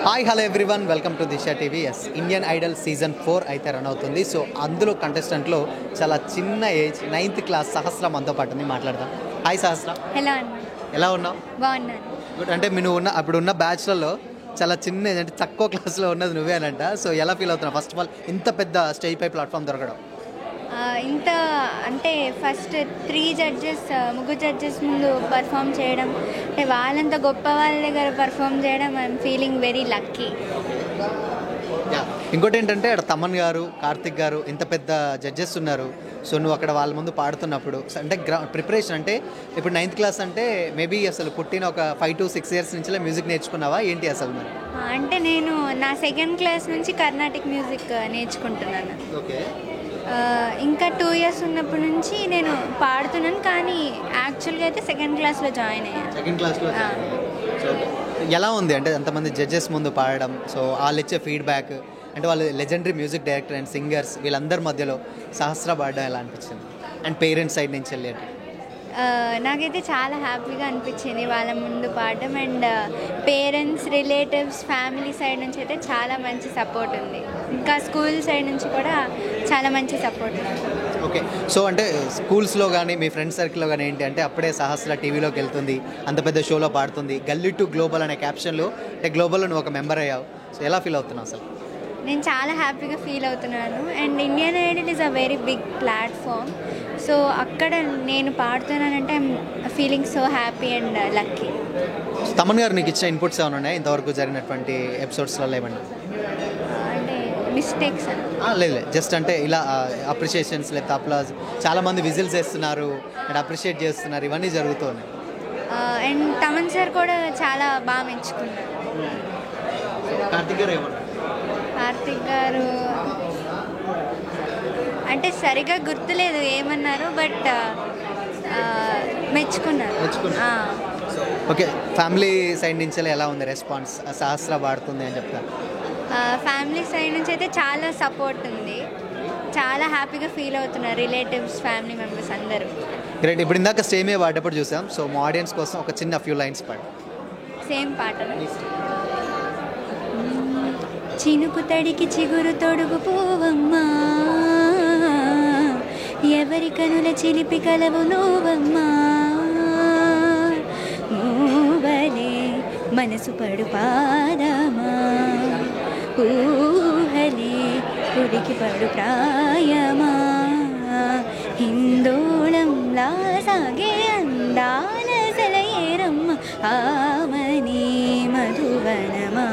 Hi hello everyone, welcome to Disha TV. Yes, Indian idol season 4 అయితే run అవుతుంది. So అందులో కంటెస్టెంట్లో చాలా చిన్న ఏజ్ 9th క్లాస్ సహస్ర మనతో పాటు ఉంది. మాట్లాడదాం. హాయ్ సహస్ర, హలో అన్న, ఎలా ఉన్నావు? బాగున్నాను. గుడ్. అంటే నువ్వు అప్పుడున్న బ్యాచ్లలో చాలా చిన్న ఏజ్, అంటే తక్కువ క్లాస్లో ఉన్నది నువ్వేనంట. సో ఎలా ఫీల్ అవుతున్నావు? ఫస్ట్ ఆఫ్ ఆల్ ఇంత పెద్ద స్టేజ్ పై ప్లాట్ఫామ్ దొరకడం. ఇంత అంటే ఫస్ట్ 3 జడ్జెస్, ముగ్గురు జడ్జెస్ ముందు పర్ఫామ్ చేయడం, అంటే వాళ్ళంత గొప్ప వాళ్ళ దగ్గర పర్ఫామ్ చేయడం, ఐఎమ్ ఫీలింగ్ వెరీ లక్కీ. ఇంకోటి ఏంటంటే అక్కడ తమన్ గారు, కార్తిక్ గారు ఇంత పెద్ద జడ్జెస్ ఉన్నారు. సో నువ్వు అక్కడ వాళ్ళ ముందు పాడుతున్నప్పుడు అంటే ప్రిపరేషన్ అంటే ఇప్పుడు 9th క్లాస్ అంటే మేబీ అసలు పుట్టిన ఒక 5 to 6 years నుంచి మ్యూజిక్ నేర్చుకున్నావా ఏంటి అసలు మరి? అంటే నేను నా 2nd క్లాస్ నుంచి కర్ణాటిక్ మ్యూజిక్ నేర్చుకుంటున్నాను. ఓకే. ఇంకా 2 years ఉన్నప్పటి నుంచి నేను పాడుతున్నాను, కానీ యాక్చువల్గా అయితే 2nd క్లాస్లో జాయిన్ అయ్యాను. 2nd క్లాస్లో. సో ఎలా ఉంది అంటే అంతమంది జడ్జెస్ ముందు పాడడం? సో వాళ్ళు ఇచ్చే ఫీడ్బ్యాక్ అంటే వాళ్ళు legendary music director and singers వీళ్ళందరి మధ్యలో సహస్ర పాడడం ఎలా అనిపించింది? అండ్ పేరెంట్స్ సైడ్ నుంచి వెళ్ళి నాకైతే చాలా హ్యాపీగా అనిపించింది వాళ్ళ ముందు పాడడం. And parents, relatives, family side నుంచి అయితే చాలా మంచి సపోర్ట్ ఉంది. ఇంకా స్కూల్ సైడ్ నుంచి కూడా చాలా మంచి సపోర్ట్ ఉంది. ఓకే. సో అంటే స్కూల్స్లో కానీ మీ ఫ్రెండ్స్ సర్కిల్లో కానీ ఏంటి అంటే అప్పుడే సహస్ర టీవీలోకి వెళ్తుంది, అంత పెద్ద షోలో పాడుతుంది, గల్లీ టు గ్లోబల్ అనే క్యాప్షన్లో అంటే గ్లోబల్లో నువ్వు ఒక మెంబర్ అయ్యావు. సో ఎలా ఫీల్ అవుతున్నావు అసలు? నేను చాలా హ్యాపీగా ఫీల్ అవుతున్నాను. And Indian Idol is a very big platform. So అక్కడ నేను పాడుతున్నానంటే I'm feeling so happy and lucky. Thaman గారు నీకు ఇచ్చిన ఇన్పుట్స్ ఏమైనా ఉన్నాయి ఇంతవరకు జరిగినటువంటి ఎపిసోడ్స్లలో ఏమన్నా? అంటే మిస్టేక్స్ లేదు, జస్ట్ అంటే ఇలా అప్రిషియేషన్స్ లేదా అప్లాజ్, చాలామంది విజిల్స్ వేస్తున్నారు అండ్ అప్రిషియేట్ చేస్తున్నారు, ఇవన్నీ జరుగుతున్నాయి. అండ్ తమన్ సార్ కూడా చాలా బాగా మెచ్చుకున్నారు. కార్తిక్ గారు ఏమన్నా? కార్తిక్ గారు అంటే సరిగా గుర్తులేదు ఏమన్నారు, బట్ మెచ్చుకున్నారు. ఓకే. ఫ్యామిలీ సైడ్ నుంచి ఎలా ఉంది రెస్పాన్స్? సహస్ర పాడుతుంది అని చెప్తాను. ఫ్యామిలీ సైడ్ నుంచి అయితే చాలా సపోర్ట్ ఉంది. చాలా హ్యాపీగా ఫీల్ అవుతున్నారు రిలేటివ్స్, ఫ్యామిలీ మెంబర్స్ అందరూ. గ్రేట్. ఇప్పుడు ఇందాక స్టేమే పాడేటప్పుడు చూసాం. సో మా ఆడియన్స్ కోసం ఒక చిన్న ఫ్యూ లైన్స్ పాడు. సేమ్ పాట. చినుకు తడికి చిగురు తొడుగు పోవమ్మా, ఎవరి కనుల చిలిపి కలవు నువ్వమ్మా, మూవలే మనసు పడు పాదమా, ఊహలే ఉడికి పడు ప్రాయమా, హిందోళంలా సాగే అందాల సెలయేరమ్మ, Amani మధువనమా,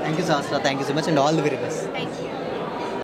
Thank you, Sahasra. Thank you so much and all the very best. Thank you.